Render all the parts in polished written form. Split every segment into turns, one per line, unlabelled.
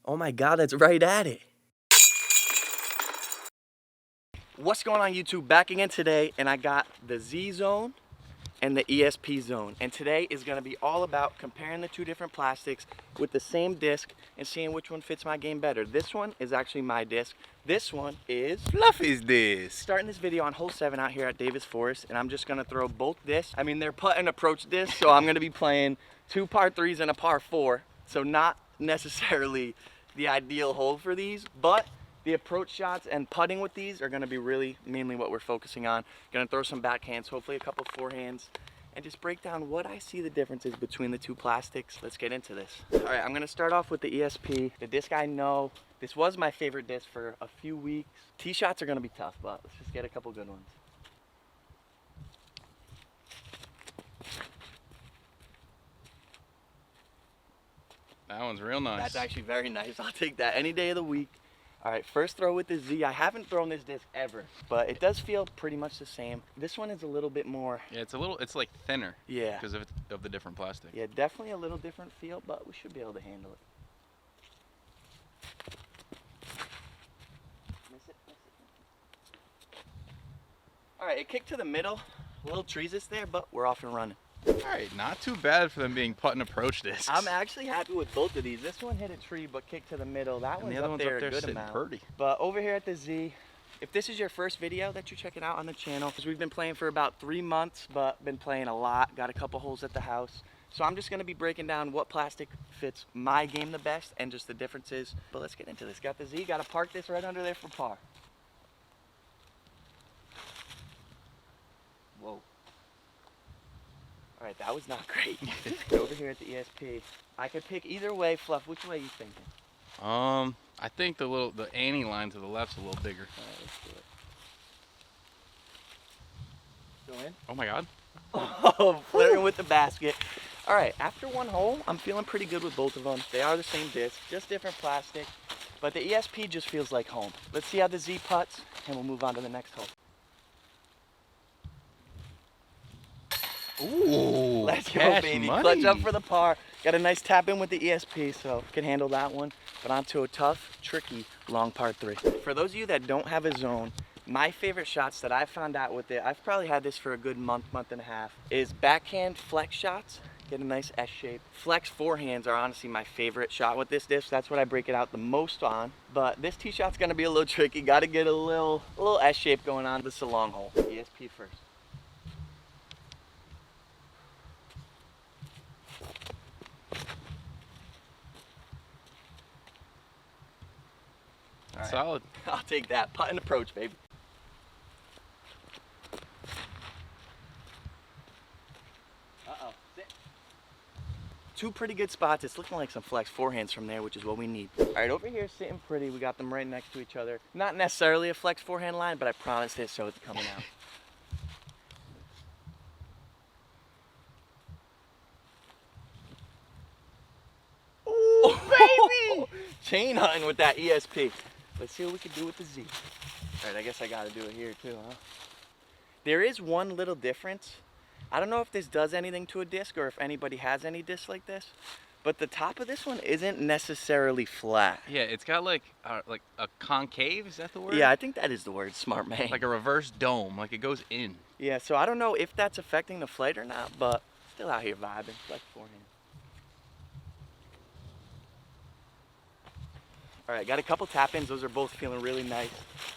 Oh my God, that's right at it. What's going on YouTube? Back again today, and I got the Z zone and the ESP zone. And today is gonna be all about comparing the two different plastics with the same disc and seeing which one fits my game better. This one is actually my disc. This one is
Fluffy's disc.
Starting this video on hole 7 out here at Davis Forest, and I'm just gonna throw both discs. I mean, they're putt and approach discs, so I'm gonna be playing 2 par 3s and a par 4. So not necessarily the ideal hole for these, but the approach shots and putting with these are gonna be really mainly what we're focusing on. Gonna throw some backhands, hopefully a couple forehands, and just break down what I see the differences between the two plastics. Let's get into this. All right, I'm gonna start off with the ESP. The disc I know, this was my favorite disc for a few weeks. Tee shots are gonna be tough, but let's just get a couple good ones.
That one's real nice.
That's actually very nice. I'll take that any day of the week. All right, first throw with the Z. I haven't thrown this disc ever, but it does feel pretty much the same. This one is a little bit more.
Yeah, it's like thinner.
Yeah.
Because of the different plastic.
Yeah, definitely a little different feel, but we should be able to handle it. Miss it. All right, it kicked to the middle. A little trees is there, but we're off and running.
All right, not too bad for them being putt and approach discs.
I'm actually happy with both of these. This one hit a tree, but kicked to the middle. That one's up there a good amount.
Purdy.
But over here at the Z, if this is your first video that you're checking out on the channel, because we've been playing for about 3 months, but been playing a lot, got a couple holes at the house. So I'm just gonna be breaking down what plastic fits my game the best and just the differences. But let's get into this. Got the Z, gotta park this right under there for par. Whoa. All right, that was not great. Over here at the ESP, I could pick either way. Fluff, which way are you thinking?
I think the Annie line to the left's a little bigger.
All right, let's do it. Go in.
Oh my God.
Oh, flirting with the basket. All right, after one hole, I'm feeling pretty good with both of them. They are the same disc, just different plastic, but the ESP just feels like home. Let's see how the Z putts, and we'll move on to the next hole.
Ooh,
let's go, baby.
Money.
Clutch up for the par. Got a nice tap in with the ESP, so can handle that one. But onto a tough, tricky, long par 3. For those of you that don't have a zone, my favorite shots that I've found out with it, I've probably had this for a good month and a half, is backhand flex shots. Get a nice S shape. Flex forehands are honestly my favorite shot with this disc. That's what I break it out the most on. But this tee shot's gonna be a little tricky. Got to get a little S shape going on. This is a long hole. ESP first.
Right. Solid.
I'll take that. Putt and approach, baby. Uh-oh. Sit. 2 pretty good spots. It's looking like some flex forehands from there, which is what we need. All right, over here, sitting pretty. We got them right next to each other. Not necessarily a flex forehand line, but I promised it, so it's coming out. Ooh, baby! Chain hunting with that ESP. Let's see what we can do with the Z. All right, I guess I gotta do it here too, huh? There is one little difference. I don't know if this does anything to a disc or if anybody has any discs like this, but the top of this one isn't necessarily flat.
Yeah, it's got like a concave, is that the word?
Yeah, I think that is the word, smart man.
Like a reverse dome, like it goes in.
Yeah, so I don't know if that's affecting the flight or not, but still out here vibing, like forehand. All right, got a couple tap-ins. Those are both feeling really nice.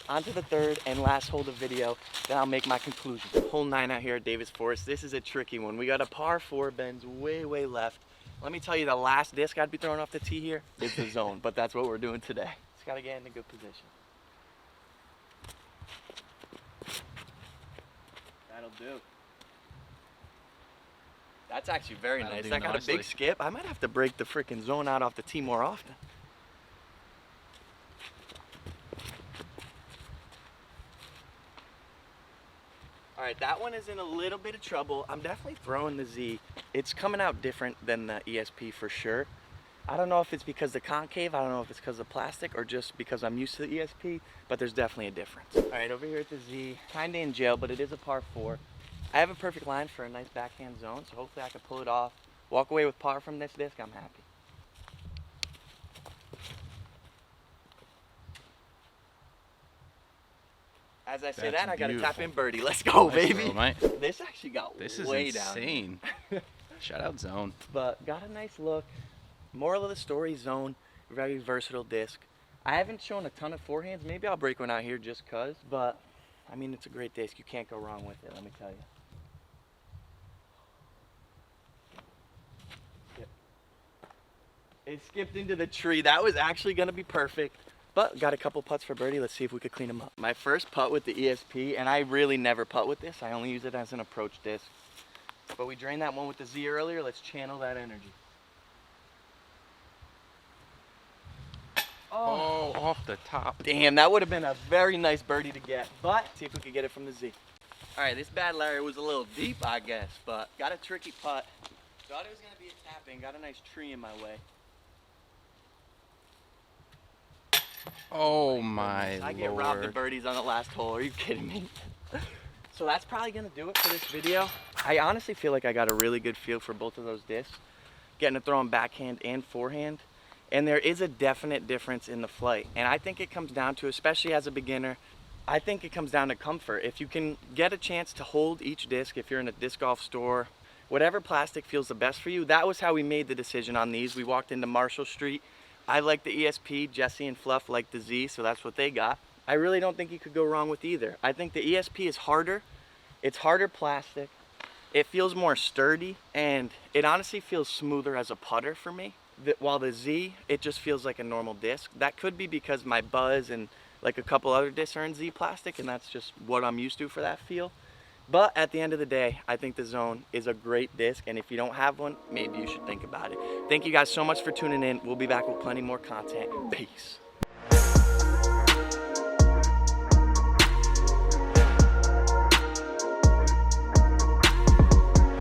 On to the third and last hole of the video, then I'll make my conclusion. Hole 9 out here at Davis Forest. This is a tricky one. We got a par 4, bends way left. Let me tell you, the last disc I'd be throwing off the tee here is the zone, but that's what we're doing today. Just gotta get in a good position. That'll do. That's actually very nice. That got a big skip. I might have to break the freaking zone out off the tee more often. All right, that one is in a little bit of trouble. I'm definitely throwing the Z. It's coming out different than the ESP for sure. I don't know if it's because the concave, I don't know if it's because of plastic or just because I'm used to the ESP, but there's definitely a difference. All right, over here at the Z, kinda in jail, but it is a par 4. I have a perfect line for a nice backhand zone, so hopefully I can pull it off. Walk away with par from this disc, I'm happy. as I say
That's
that, I gotta tap
beautiful.
in birdie. Let's go,
Nice
baby.
throw, mate.
This actually got
This is
way down.
insane. Shout out zone.
But got a nice look. Moral of the story, zone, very versatile disc. I haven't shown a ton of forehands. Maybe I'll break one out here just cause, but I mean, it's a great disc. You can't go wrong with it, let me tell you. Yep. It skipped into the tree. That was actually gonna be perfect, but got a couple putts for birdie. Let's see if we could clean them up. My first putt with the ESP, and I really never putt with this. I only use it as an approach disc. But we drained that one with the Z earlier. Let's channel that energy.
Oh, off the top.
Damn, that would have been a very nice birdie to get. But see if we could get it from the Z. All right, this bad Larry was a little deep, I guess, but got a tricky putt. Thought it was gonna be a tap in. Got a nice tree in my way.
Oh my
I get
lord.
robbed of birdies on the last hole. Are you kidding me? So that's probably gonna do it for this video. I honestly feel like I got a really good feel for both of those discs, getting to throw them backhand and forehand. And there is a definite difference in the flight. And I think it comes down to, especially as a beginner, I think it comes down to comfort. If you can get a chance to hold each disc, if you're in a disc golf store, whatever plastic feels the best for you. That was how we made the decision on these. We walked into Marshall Street. I like the ESP, Jesse and Fluff like the Z, so that's what they got. I really don't think you could go wrong with either. I think the ESP is harder. It's harder plastic. It feels more sturdy, and it honestly feels smoother as a putter for me. While the Z, it just feels like a normal disc. That could be because my Buzz and like a couple other discs are in Z plastic, and that's just what I'm used to for that feel. But at the end of the day, I think the Zone is a great disc, and if you don't have one, maybe you should think about it. Thank you guys so much for tuning in. We'll be back with plenty more content. Peace.